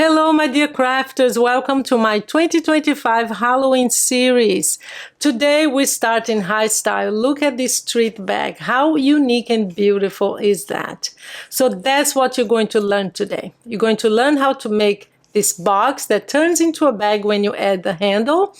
Hello my dear crafters, welcome to my 2025 Halloween series. Today we start in high style. Look at this street bag. How unique and beautiful is that? So that's what you're going to learn today. You're going to learn how to make this box that turns into a bag when you add the handle,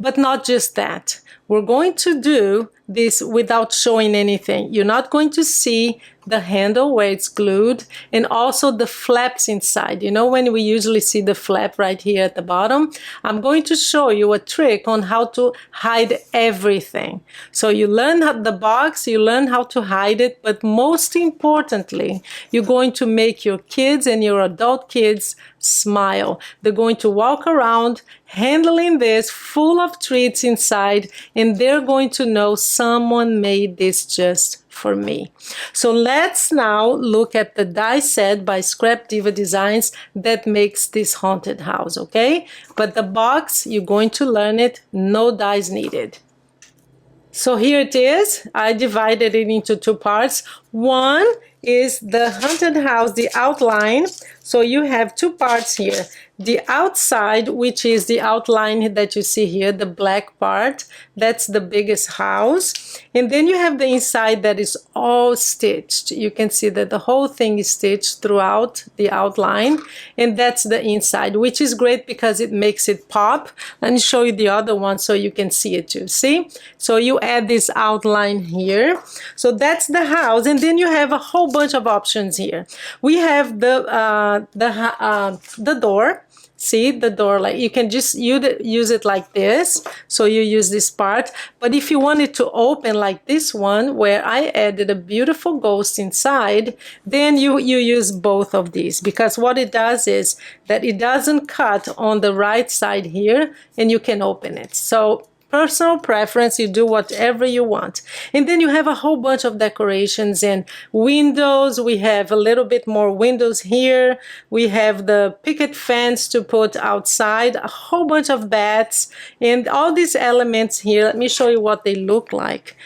but not just that. We're going to do this without showing anything. You're not going to see the handle where it's glued and also the flaps inside. You know, when we usually see the flap right here at the bottom, I'm going to show you a trick on how to hide everything. So you learn the box, you learn how to hide it, but most importantly, you're going to make your kids and your adult kids smile. They're going to walk around handling this full of treats inside, and they're going to know someone made this just for me. So let's now look at the die set by Scrapdiva Designs that makes this haunted house, okay? But the box, you're going to learn it, no dies needed. So here it is. I divided it into two parts. One is the haunted house, the outline. So you have two parts here. The outside, which is the outline that you see here, the black part, that's the biggest house. And then you have the inside that is all stitched. You can see that the whole thing is stitched throughout the outline. And that's the inside, which is great because it makes it pop. Let me show you the other one so you can see it too. See? So you add this outline here. So that's the house. And then you have a whole bunch of options here. We have the door. See the door, like you can just use it like this. So you use this part, but if you want it to open like this one where I added a beautiful ghost inside, then you use both of these, because what it does is that it doesn't cut on the right side here and you can open it. So personal preference, you do whatever you want. And then you have a whole bunch of decorations and windows. We have a little bit more windows here. We have the picket fence to put outside, a whole bunch of bats, and all these elements here. Let me show you what they look like.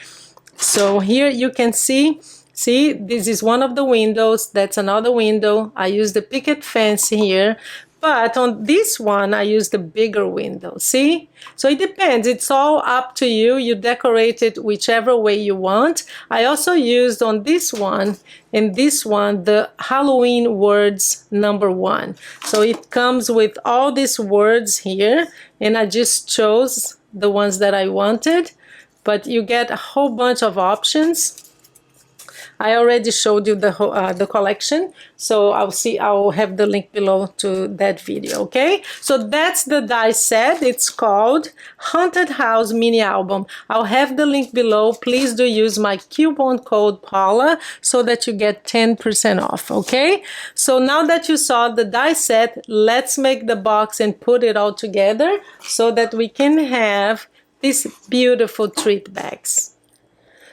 So here you can see, this is one of the windows. That's another window. I use the picket fence here. But on this one, I use the bigger window, see? So it depends, it's all up to you. You decorate it whichever way you want. I also used on this one and this one, the Halloween words #1. So it comes with all these words here, and I just chose the ones that I wanted, but you get a whole bunch of options. I already showed you the collection, so I'll have the link below to that video, okay? So that's the die set. It's called Haunted House Mini Album. I'll have the link below. Please do use my coupon code Paula so that you get 10% off, okay? So now that you saw the die set, let's make the box and put it all together so that we can have these beautiful treat bags.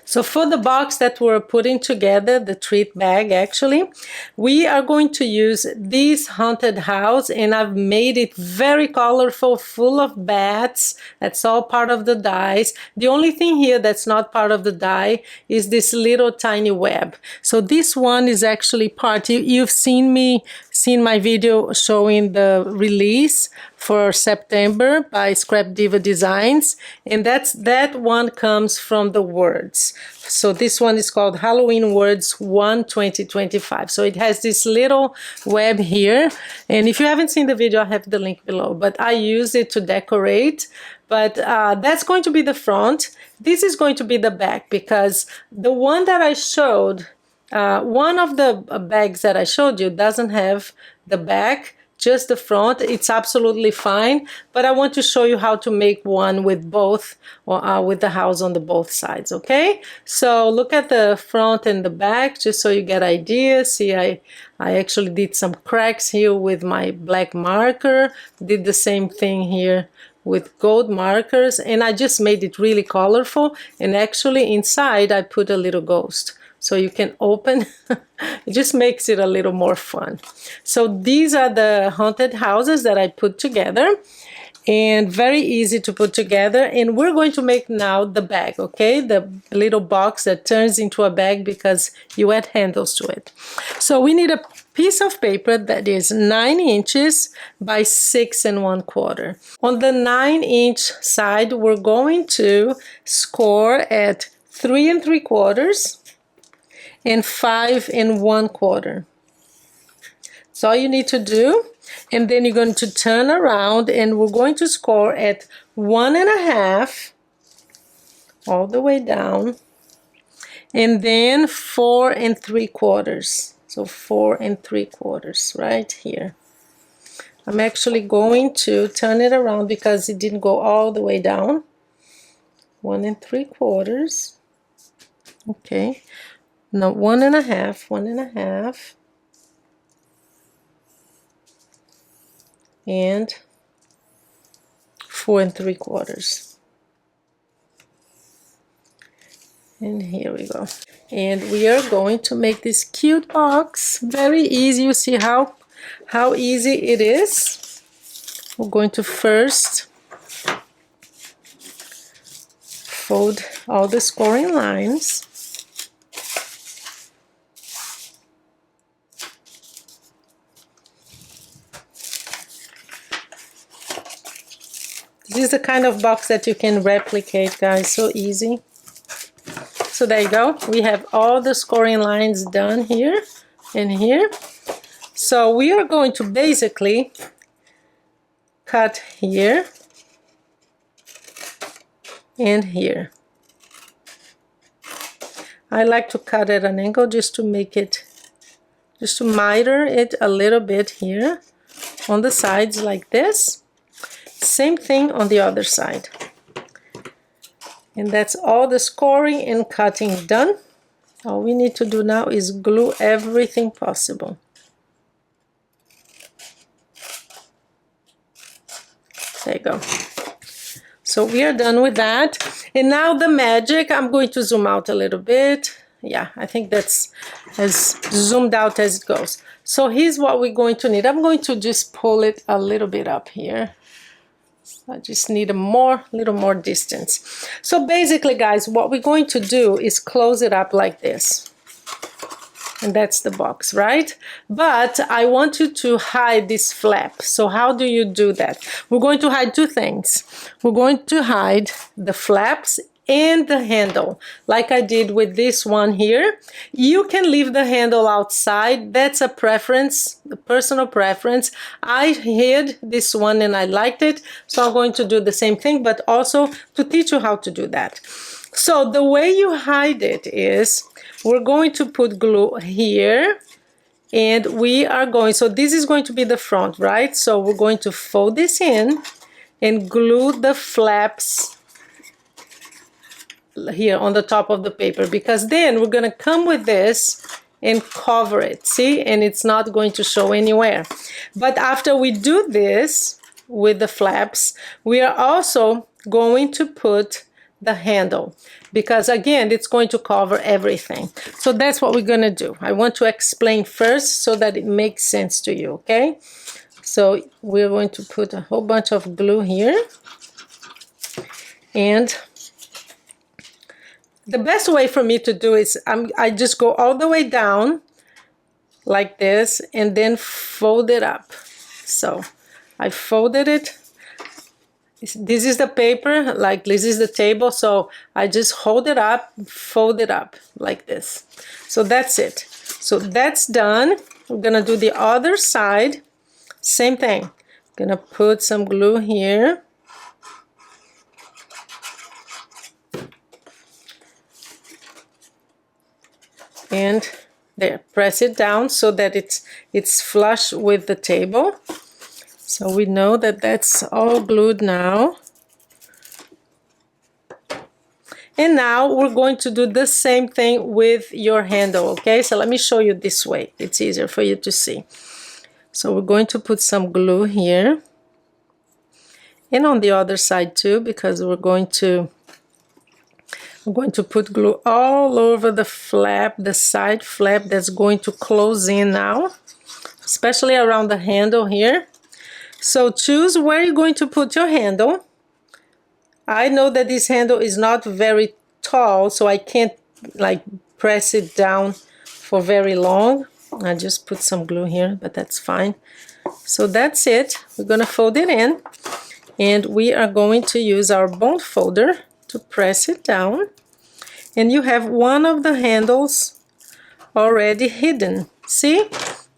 So for the box that we're putting together, the treat bag actually, we are going to use this haunted house, and I've made it very colorful, full of bats. That's all part of the dies. The only thing here that's not part of the die is this little tiny web. So this one is actually part, you've seen my video showing the release for September by Scrapdiva Designs, and that one comes from the words. So this one is called Halloween Words 1 2025. So it has this little web here, and if you haven't seen the video, I have the link below, but I use it to decorate. But that's going to be the front. This is going to be the back, because the one that I showed, one of the bags that I showed you doesn't have the back, just the front. It's absolutely fine, but I want to show you how to make one with both, with the house on the both sides, okay? So look at the front and the back just so you get ideas. See, I actually did some cracks here with my black marker, did the same thing here with gold markers, and I just made it really colorful, and actually inside I put a little ghost. So you can open, it just makes it a little more fun. So these are the haunted houses that I put together. and very easy to put together. And we're going to make now the bag, okay? The little box that turns into a bag because you add handles to it. So we need a piece of paper that is 9 inches by 6 1/4. On the 9-inch side, we're going to score at 3 3/4 and 5 1/4. That's all you need to do. And then you're going to turn around and we're going to score at 1 1/2 all the way down, and then 4 3/4. So 4 3/4 right here. I'm actually going to turn it around because it didn't go all the way down. 1 3/4. Okay. Now 1 1/2, 1 1/2. And 4 3/4. And here we go. And we are going to make this cute box. Very easy. You see how easy it is. We're going to first fold all the scoring lines. This is the kind of box that you can replicate, guys, so easy. So there you go. We have all the scoring lines done here and here. So we are going to basically cut here and here. I like to cut at an angle just to make it, just to miter it a little bit here on the sides like this. Same thing on the other side. And that's all the scoring and cutting done. All we need to do now is glue everything possible. There you go. So we are done with that. And now the magic, I'm going to zoom out a little bit. Yeah, I think that's as zoomed out as it goes. So here's what we're going to need. I'm going to just pull it a little bit up here. I just need a little more distance. So basically, guys, what we're going to do is close it up like this. And that's the box, right? But I want you to hide this flap. So how do you do that? We're going to hide two things. We're going to hide the flaps and the handle, like I did with this one here. You can leave the handle outside. That's a preference, a personal preference. I hid this one and I liked it, so I'm going to do the same thing, but also to teach you how to do that. So the way you hide it is, we're going to put glue here, and we are going, so this is going to be the front, right? So we're going to fold this in and glue the flaps here on the top of the paper, because then we're going to come with this and cover it, see, and it's not going to show anywhere. But after we do this with the flaps, we are also going to put the handle, because again, it's going to cover everything. So that's what we're going to do. I want to explain first so that it makes sense to you, okay? So we're going to put a whole bunch of glue here, and the best way for me to do is I just go all the way down like this and then fold it up. So I folded it. This is the paper, like this is the table, so I just hold it up, fold it up like this. So that's it. So that's done. We're gonna do the other side. Same thing. Gonna put some glue here. And there, press it down so that it's flush with the table. So we know that that's all glued now. And now we're going to do the same thing with your handle, okay? So let me show you this way. It's easier for you to see. So we're going to put some glue here. And on the other side too, because we're going to put glue all over the flap, the side flap that's going to close in now, especially around the handle here. So choose where you're going to put your handle. I know that this handle is not very tall, so I can't like press it down for very long. I just put some glue here, but that's fine. So that's it. We're gonna fold it in, and we are going to use our bone folder to press it down. And you have one of the handles already hidden. See?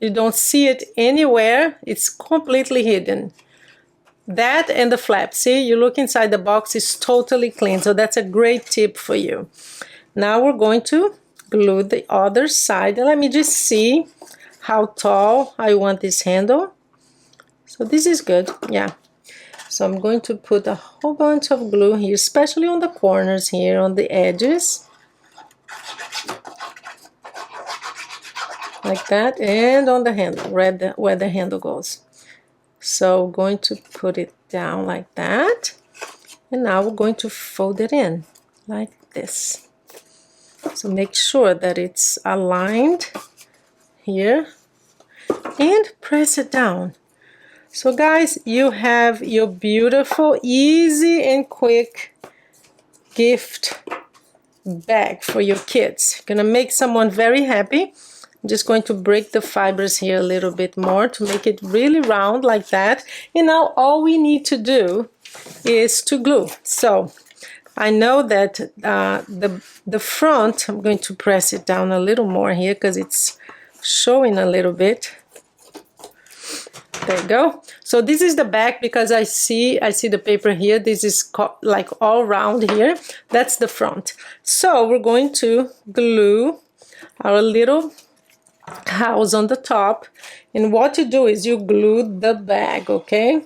You don't see it anywhere. It's completely hidden. That and the flap. See, you look inside the box, it's totally clean. So that's a great tip for you. Now we're going to glue the other side. Let me just see how tall I want this handle. So this is good, yeah. So I'm going to put a whole bunch of glue here, especially on the corners here, on the edges. Like that, and on the handle, where the handle goes. So I'm going to put it down like that. And now we're going to fold it in like this. So make sure that it's aligned here and press it down. So guys, you have your beautiful, easy and quick gift bag for your kids. Gonna make someone very happy. I'm just going to break the fibers here a little bit more to make it really round like that. And now all we need to do is to glue. So I know that the front, I'm going to press it down a little more here because it's showing a little bit. There you go. So this is the back because I see the paper here. This is like all round here. That's the front. So we're going to glue our little house on the top. And what you do is you glue the bag, okay?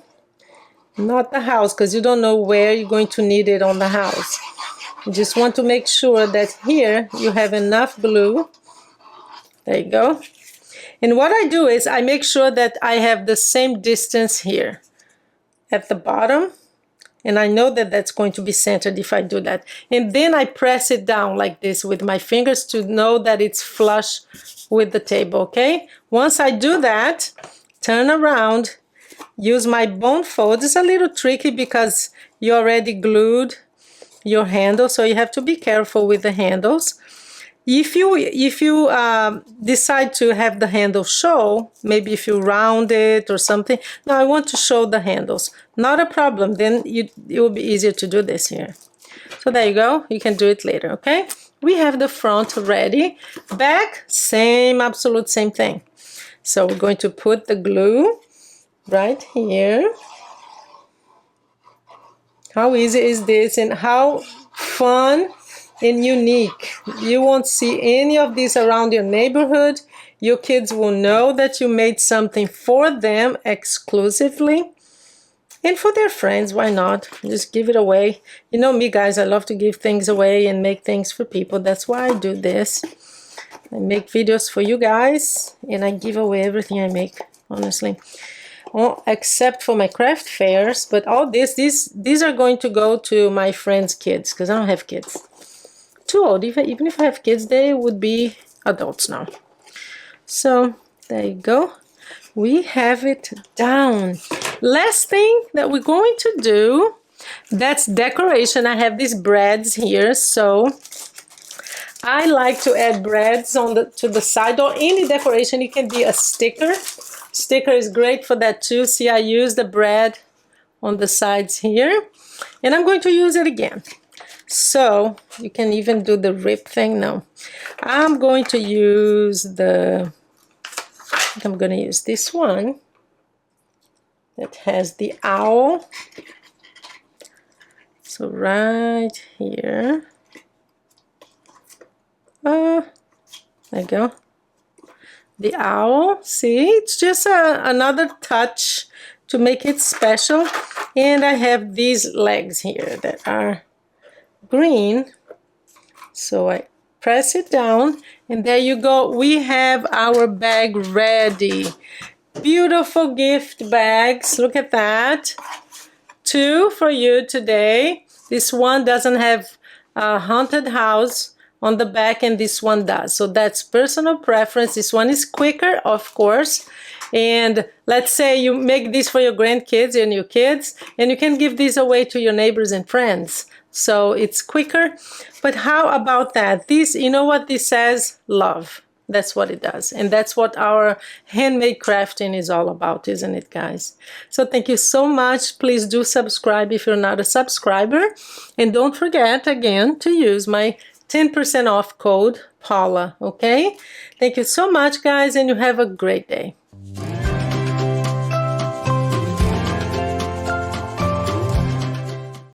Not the house, because you don't know where you're going to need it on the house. You just want to make sure that here you have enough glue. There you go. And what I do is I make sure that I have the same distance here at the bottom. And I know that that's going to be centered if I do that. And then I press it down like this with my fingers to know that it's flush with the table, okay? Once I do that, turn around, use my bone fold. It's a little tricky because you already glued your handle, so you have to be careful with the handles. If you decide to have the handle show, maybe if you round it or something, no, I want to show the handles. Not a problem, then it will be easier to do this here. So there you go, you can do it later, okay? We have the front ready. Back, same, absolute same thing. So we're going to put the glue right here. How easy is this and how fun and unique. You won't see any of this around your neighborhood. Your kids will know that you made something for them exclusively. And for their friends, why not? Just give it away. You know me, guys, I love to give things away and make things for people. That's why I do this. I make videos for you guys, and I give away everything I make, honestly. Well, except for my craft fairs, but all these are going to go to my friends' kids, because I don't have kids. Too old. Even if I have kids, they would be adults now. So there you go. We have it down. Last thing that we're going to do, that's decoration. I have these breads here, so I like to add breads to the side, or any decoration. It can be a sticker. Sticker is great for that too. See, I use the bread on the sides here, and I'm going to use it again. So you can even do the rip thing. No, I'm going to use I'm going to use this one that has the owl. So right here. There you go. The owl. See, it's just another touch to make it special. And I have these legs here that are green. So I press it down, and there you go. We have our bag ready. Beautiful gift bags. Look at that. 2 for you today. This one doesn't have a haunted house on the back, and this one does. So that's personal preference. This one is quicker, of course. And let's say you make this for your grandkids and your kids, and you can give these away to your neighbors and friends. So it's quicker. But how about that? This, you know what this says? Love. That's what it does. And that's what our handmade crafting is all about, isn't it, guys? So thank you so much. Please do subscribe if you're not a subscriber. And don't forget, again, to use my 10% off code, Paula, okay? Thank you so much, guys, and you have a great day.